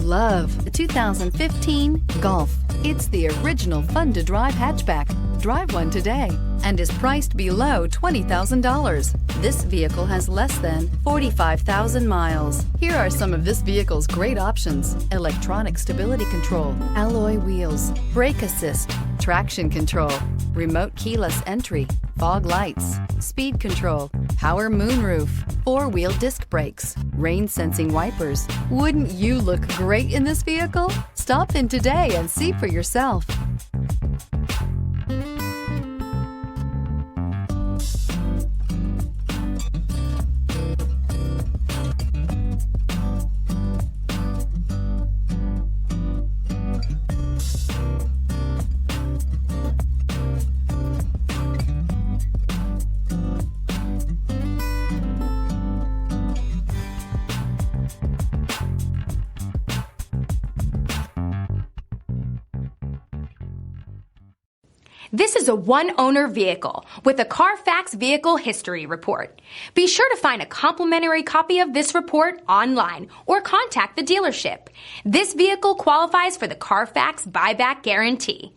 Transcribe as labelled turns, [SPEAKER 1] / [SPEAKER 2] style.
[SPEAKER 1] love the 2015 Golf. It's the original fun-to-drive hatchback. Drive one today and is priced below $20,000. This vehicle has less than 45,000 miles. Here are some of this vehicle's great options: electronic stability control, alloy wheels, brake assist, traction control, remote keyless entry, fog lights, speed control, power moonroof, four-wheel disc brakes, rain sensing wipers. Wouldn't you look great in this vehicle? Stop in today and see for yourself.
[SPEAKER 2] This is a one-owner vehicle with a CARFAX Vehicle History Report. Be sure to find a complimentary copy of this report online or contact the dealership. This vehicle qualifies for the CARFAX Buyback Guarantee.